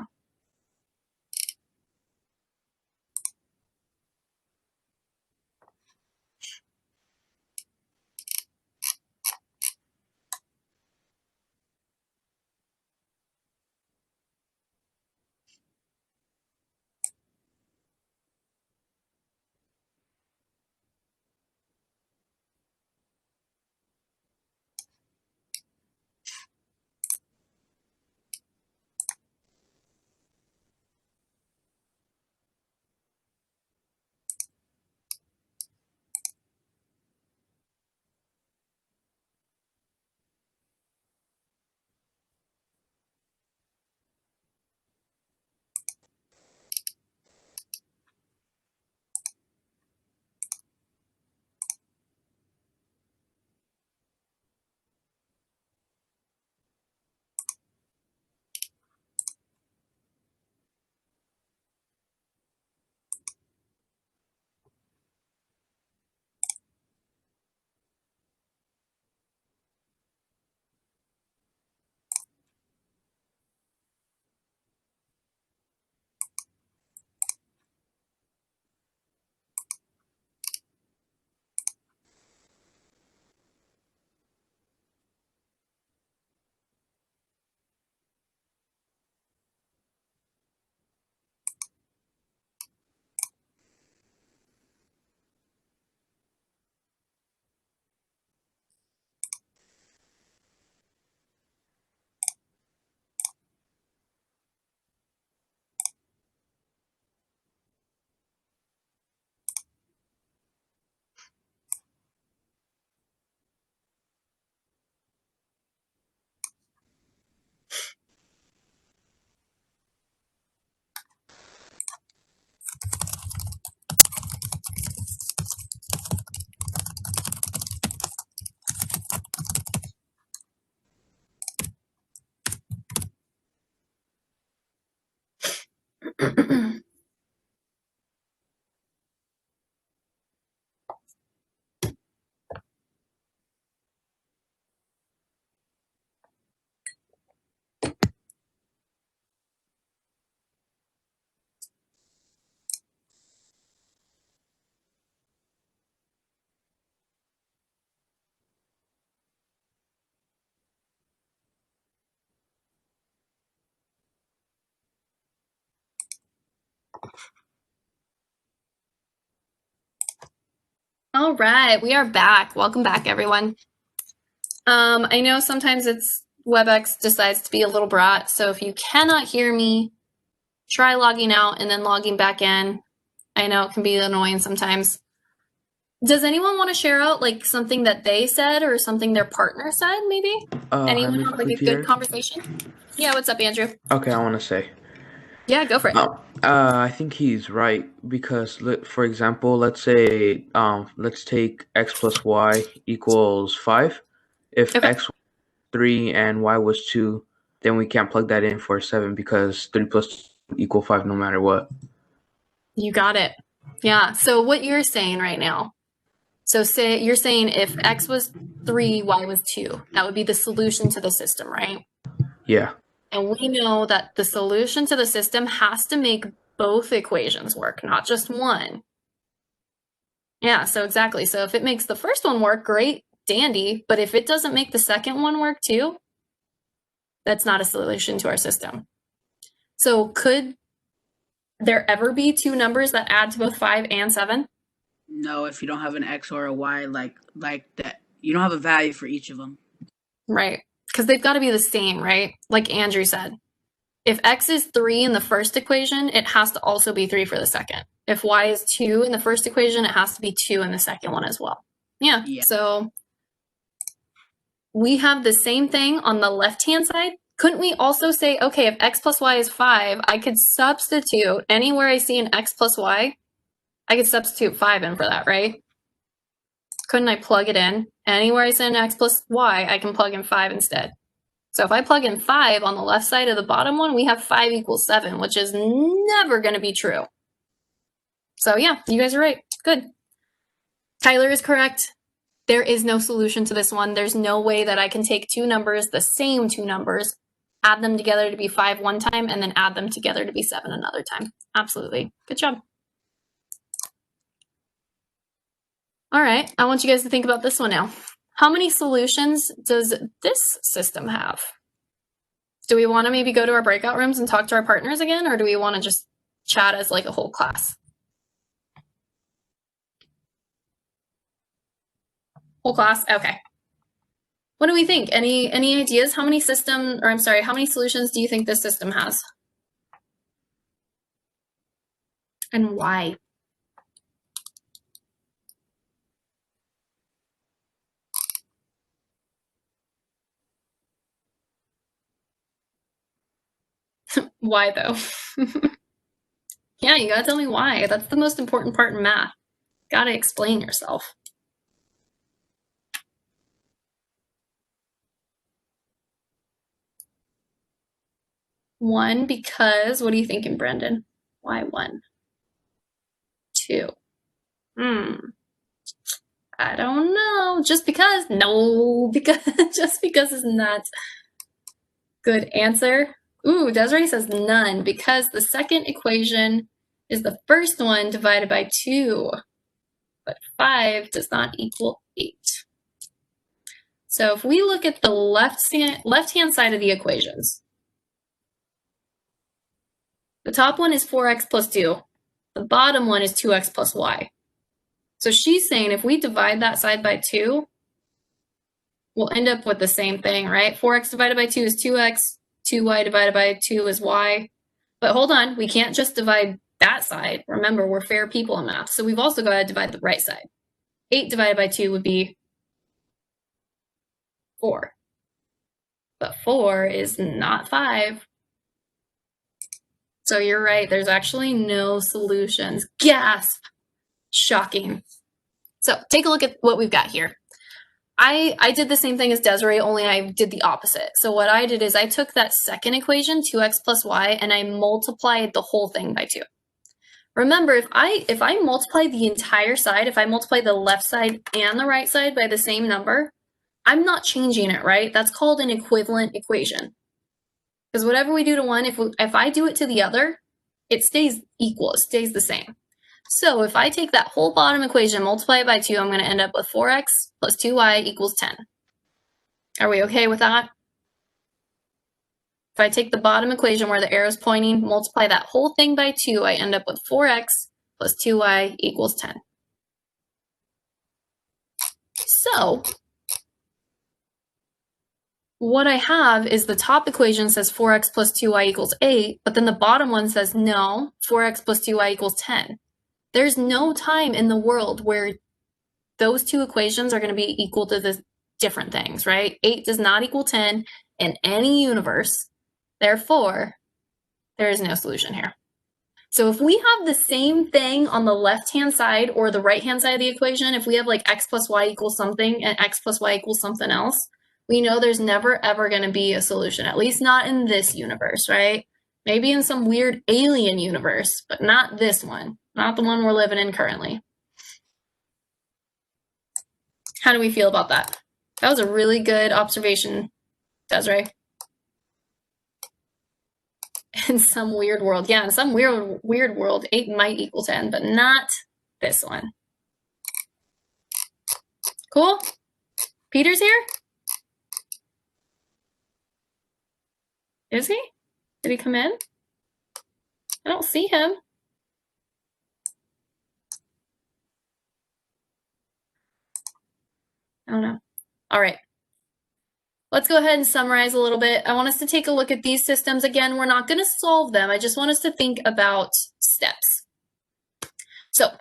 All right, we are back. Welcome back, everyone. I know sometimes WebEx decides to be a little brat, so if you cannot hear me, try logging out and then logging back in. I know it can be annoying sometimes. Does anyone want to share out like something that they said or something their partner said, maybe? Anyone have like a good conversation? Yeah, what's up, Andrew? Okay, I want to say. Yeah, go for it. I think he's right because, for example, let's say, let's take x plus y equals 5. If x was 3 and y was 2, then we can't plug that in for 7 because 3 plus 2 equal 5 no matter what. You got it. Yeah, so what you're saying right now, so you're saying if x was 3, y was 2, that would be the solution to the system, right? Yeah. And we know that the solution to the system has to make both equations work, not just one. Yeah, so exactly. So if it makes the first one work, great, dandy. But if it doesn't make the second one work too, that's not a solution to our system. So could there ever be two numbers that add to both 5 and 7? No, if you don't have an x or a y like that, you don't have a value for each of them. Right, because they've got to be the same, right? Like Andrew said. If x is 3 in the first equation, it has to also be 3 for the second. If y is 2 in the first equation, it has to be 2 in the second one as well. Yeah. So we have the same thing on the left-hand side. Couldn't we also say, okay, if x plus y is 5, I could substitute anywhere I see an x plus y, I could substitute 5 in for that, right? Couldn't I plug it in? Anywhere I see an x plus y, I can plug in 5 instead. So if I plug in 5 on the left side of the bottom one, we have 5 equals 7, which is never going to be true. So yeah, you guys are right. Good. Tyler is correct. There is no solution to this one. There's no way that I can take two numbers, the same two numbers, add them together to be 5 one time, and then add them together to be 7 another time. Absolutely. Good job. All right, I want you guys to think about this one now. How many solutions does this system have? Do we want to maybe go to our breakout rooms and talk to our partners again, or do we want to just chat as like a whole class? Whole class? Okay. What do we think? Any ideas? How many solutions do you think this system has? And why? Why though? Yeah, you gotta tell me why. That's the most important part in math. Gotta explain yourself. One, because, what are you thinking, Brendan? Why 1? 2. I don't know. Just because? No, because just because is not good answer. Ooh, Desiree says none, because the second equation is the first one divided by 2, but 5 does not equal 8. So if we look at the left-hand side of the equations, the top one is 4x plus 2. The bottom one is 2x plus y. So she's saying if we divide that side by 2, we'll end up with the same thing, right? 4x divided by 2 is 2x, 2y divided by 2 is y. But hold on, we can't just divide that side. Remember, we're fair people in math, so we've also got to divide the right side. 8 divided by 2 would be 4. But 4 is not 5. So you're right, there's actually no solutions. Gasp! Shocking. So take a look at what we've got here. I did the same thing as Desiree, only I did the opposite. So what I did is I took that second equation, 2x plus y, and I multiplied the whole thing by 2. Remember, if I multiply the entire side, if I multiply the left side and the right side by the same number, I'm not changing it, right? That's called an equivalent equation. Because whatever we do to one, if I do it to the other, it stays equal, it stays the same. So if I take that whole bottom equation, multiply it by 2, I'm going to end up with 4x plus 2y equals 10. Are we okay with that? If I take the bottom equation where the arrow is pointing, multiply that whole thing by 2, I end up with 4x plus 2y equals 10. So what I have is the top equation says 4x plus 2y equals 8, but then the bottom one says no, 4x plus 2y equals 10. There's no time in the world where those two equations are going to be equal to the different things, right? 8 does not equal 10 in any universe. Therefore, there is no solution here. So if we have the same thing on the left-hand side or the right-hand side of the equation, if we have like x plus y equals something and x plus y equals something else, we know there's never ever going to be a solution, at least not in this universe, right? Maybe in some weird alien universe, but not this one, not the one we're living in currently. How do we feel about that? That was a really good observation, Desiree. In some weird world. Yeah, in some weird world, 8 might equal 10, but not this one. Cool? Peter's here? Is he? Did he come in? I don't see him. I don't know. All right. Let's go ahead and summarize a little bit. I want us to take a look at these systems again. We're not going to solve them. I just want us to think about steps. So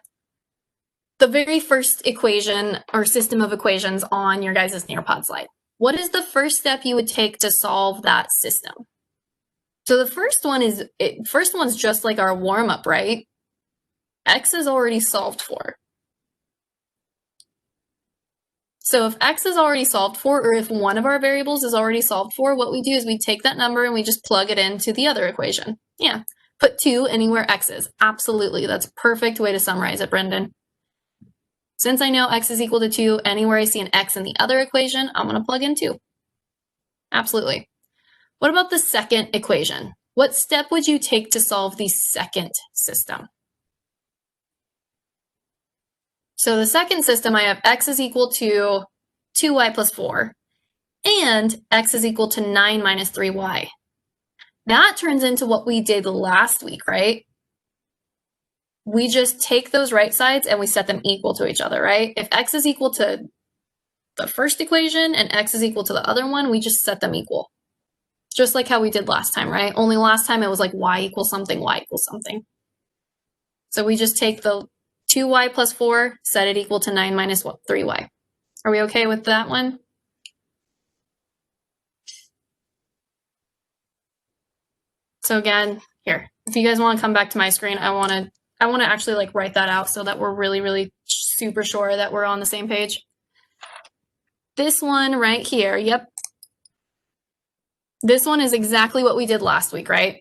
the very first equation or system of equations on your guys' Nearpod slide. What is the first step you would take to solve that system? So the first one's just like our warm-up, right? X is already solved for. So if x is already solved for, or if one of our variables is already solved for, what we do is we take that number and we just plug it into the other equation. Yeah, put 2 anywhere x is. Absolutely, that's a perfect way to summarize it, Brendan. Since I know x is equal to 2, anywhere I see an x in the other equation, I'm going to plug in 2. Absolutely. What about the second equation? What step would you take to solve the second system? So the second system, I have x is equal to 2y plus 4, and x is equal to 9 minus 3y. That turns into what we did last week, right? We just take those right sides and we set them equal to each other, right? If x is equal to the first equation and x is equal to the other one, we just set them equal. Just like how we did last time, right? Only last time it was like y equals something, y equals something. So we just take the 2y plus 4, set it equal to 9 minus 3y. Are we okay with that one? So again, here, if you guys want to come back to my screen, I want to actually like write that out so that we're really, really super sure that we're on the same page. This one right here, yep. This one is exactly what we did last week, right?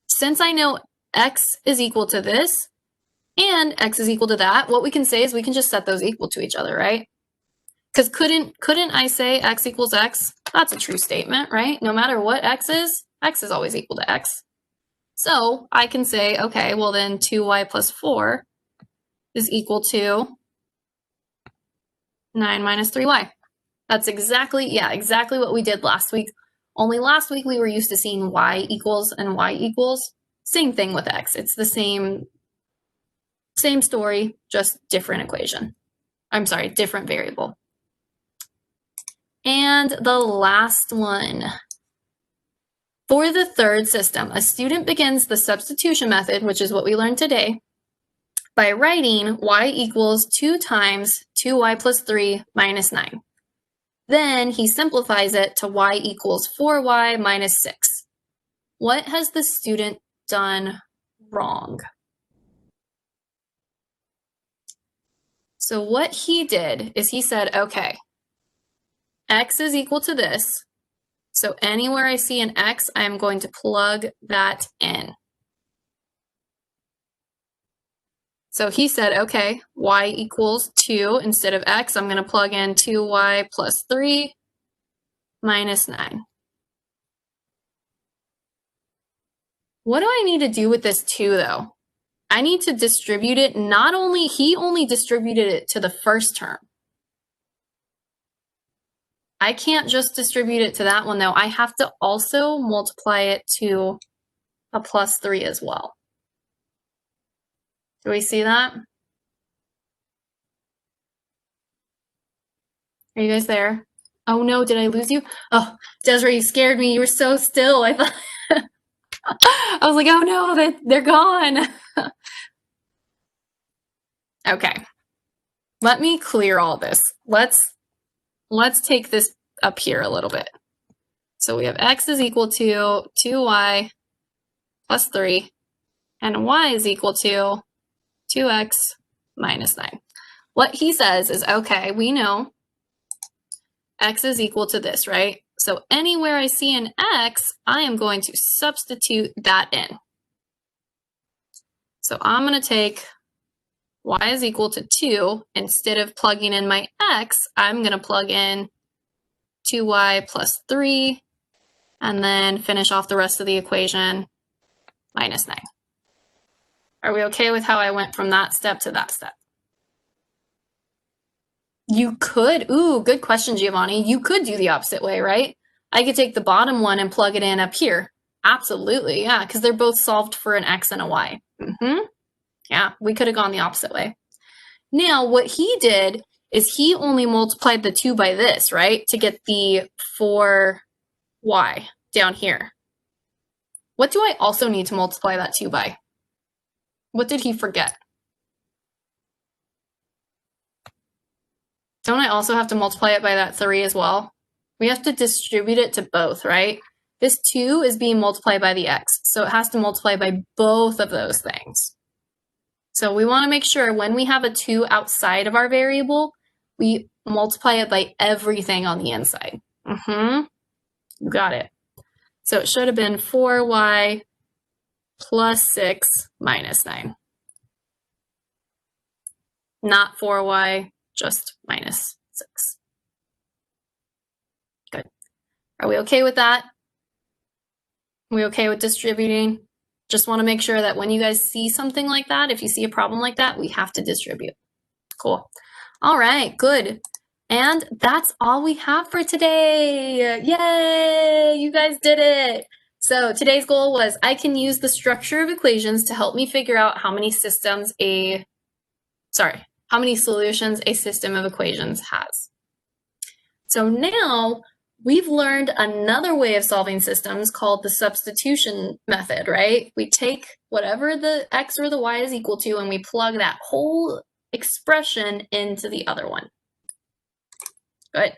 Since I know x is equal to this and x is equal to that, what we can say is we can just set those equal to each other, right? Because couldn't I say x equals x? That's a true statement, right? No matter what x is always equal to x. So I can say, okay, well then 2y plus 4 is equal to 9 minus 3y. That's exactly what we did last week. Only last week we were used to seeing y equals and y equals. Same thing with x. It's the same story, just different equation. I'm sorry, different variable. And the last one. For the third system, a student begins the substitution method, which is what we learned today, by writing y equals 2 times 2y plus 3 minus 9. Then he simplifies it to y equals 4y minus 6. What has the student done wrong? So what he did is he said, okay, x is equal to this. So anywhere I see an x, I'm going to plug that in. So he said, okay, y equals 2 instead of x. I'm going to plug in 2y plus 3 minus 9. What do I need to do with this 2, though? I need to distribute it. He only distributed it to the first term. I can't just distribute it to that one, though. I have to also multiply it to a plus 3 as well. Do we see that? Are you guys there? Oh no, did I lose you? Oh, Desiree, you scared me. You were so still. I thought I was like, oh no, they're gone. Okay. Let me clear all this. Let's take this up here a little bit. So we have x is equal to 2y plus 3, and y is equal to 2x minus 9. What he says is, okay, we know x is equal to this, right? So anywhere I see an x, I am going to substitute that in. So I'm going to take y is equal to 2. Instead of plugging in my x, I'm going to plug in 2y plus 3, and then finish off the rest of the equation, minus 9. Are we okay with how I went from that step to that step? You could, ooh, good question, Giovanni. You could do the opposite way, right? I could take the bottom one and plug it in up here. Absolutely, yeah, because they're both solved for an x and a y. Yeah, we could have gone the opposite way. Now, what he did is he only multiplied the 2 by this, right? To get the 4y down here. What do I also need to multiply that 2 by? What did he forget? Don't I also have to multiply it by that 3 as well? We have to distribute it to both, right? This 2 is being multiplied by the x, so it has to multiply by both of those things. So we want to make sure when we have a 2 outside of our variable, we multiply it by everything on the inside. You got it. So it should have been 4y plus 6 minus 9. Not 4y, just minus 6. Good. Are we okay with that? Are we okay with distributing? Just want to make sure that when you guys see something like that, if you see a problem like that, we have to distribute. Cool. All right, good. And that's all we have for today. Yay, you guys did it. So today's goal was I can use the structure of equations to help me figure out how many solutions a system of equations has. So now we've learned another way of solving systems called the substitution method, right? We take whatever the x or the y is equal to and we plug that whole expression into the other one. Good.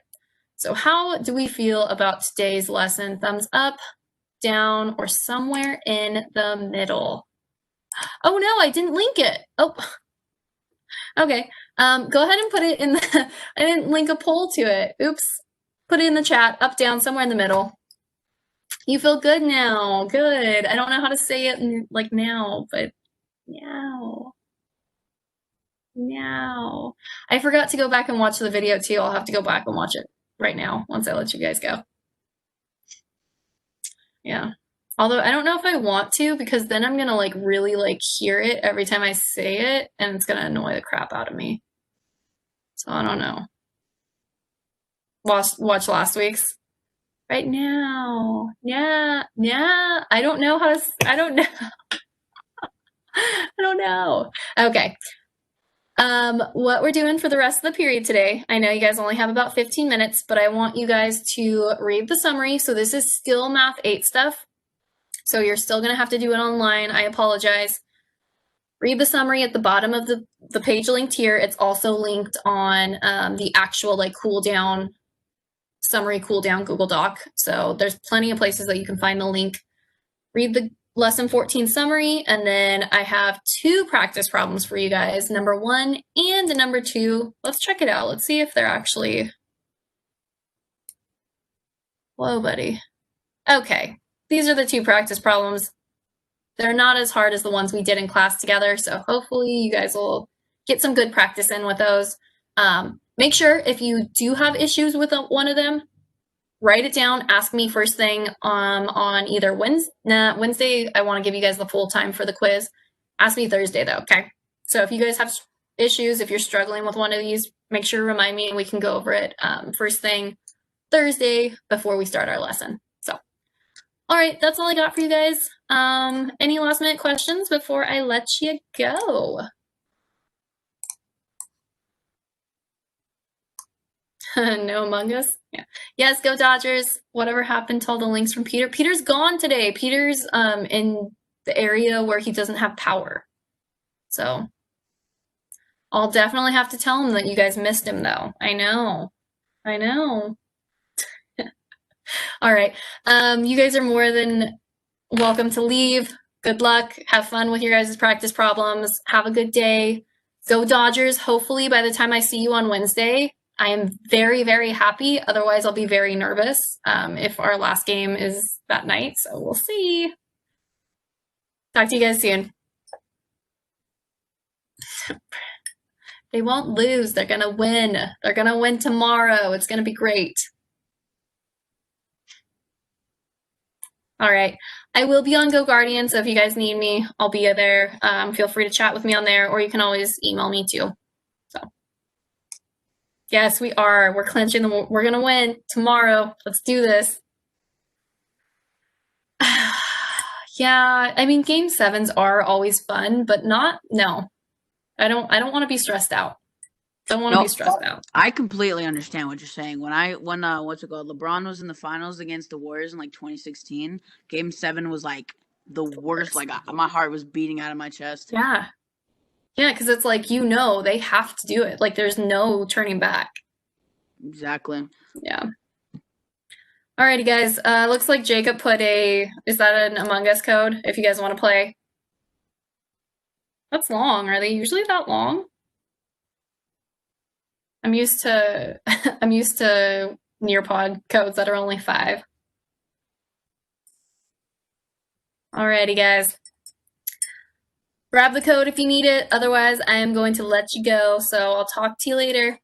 So how do we feel about today's lesson? Thumbs up, down, or somewhere in the middle? Oh no, I didn't link it. Oh, okay. Go ahead and put it in the, I didn't link a poll to it. Oops. Put it in the chat, up, down, somewhere in the middle. You feel good now. Good. I don't know how to say it like now, but meow. Meow. I forgot to go back and watch the video too. I'll have to go back and watch it right now once I let you guys go. Yeah. Although I don't know if I want to because then I'm gonna like really like hear it every time I say it and it's gonna annoy the crap out of me. So I don't know. Watch last week's. Right now. Yeah. I don't know how to, I don't know. I don't know. Okay. What we're doing for the rest of the period today, I know you guys only have about 15 minutes, but I want you guys to read the summary. So this is still Math 8 stuff. So you're still going to have to do it online. I apologize. Read the summary at the bottom of the page linked here. It's also linked on the actual like summary cool down Google Doc. So there's plenty of places that you can find the link. Read the lesson 14 summary, and then I have 2 practice problems for you guys, number 1 and number 2. Let's check it out. Let's see if they're actually, whoa, buddy. Okay, these are the 2 practice problems. They're not as hard as the ones we did in class together, so hopefully you guys will get some good practice in with those. Make sure if you do have issues with one of them, write it down, ask me first thing on either Wednesday. I want to give you guys the full time for the quiz. Ask me Thursday though, okay? So if you guys have issues, if you're struggling with one of these, make sure to remind me and we can go over it first thing Thursday before we start our lesson. So, all right, that's all I got for you guys. Any last minute questions before I let you go? No Among Us? Yeah. Yes, go Dodgers. Whatever happened to all the links from Peter? Peter's gone today. Peter's in the area where he doesn't have power. So I'll definitely have to tell him that you guys missed him though. I know. I know. All right. You guys are more than welcome to leave. Good luck. Have fun with your guys' practice problems. Have a good day. Go Dodgers. Hopefully by the time I see you on Wednesday, I am very, very happy. Otherwise, I'll be very nervous if our last game is that night. So we'll see. Talk to you guys soon. They won't lose. They're going to win. They're going to win tomorrow. It's going to be great. All right. I will be on Go Guardian, so if you guys need me, I'll be there. Feel free to chat with me on there, or you can always email me too. So, yes, we are. We're clinching. We're going to win tomorrow. Let's do this. Yeah, I mean, game 7s are always fun, but no. I don't want to be stressed out. Don't want to be stressed out. I completely understand what you're saying. When what's it called? LeBron was in the finals against the Warriors in like 2016. Game 7 was like the worst. Like my heart was beating out of my chest. Yeah. Yeah, because it's like, they have to do it. Like there's no turning back. Exactly. Yeah. Alrighty, guys. Looks like Jacob put is that an Among Us code if you guys want to play? That's long. Are they usually that long? I'm used to Nearpod codes that are only 5. Alrighty, guys. Grab the code if you need it. Otherwise, I am going to let you go. So I'll talk to you later.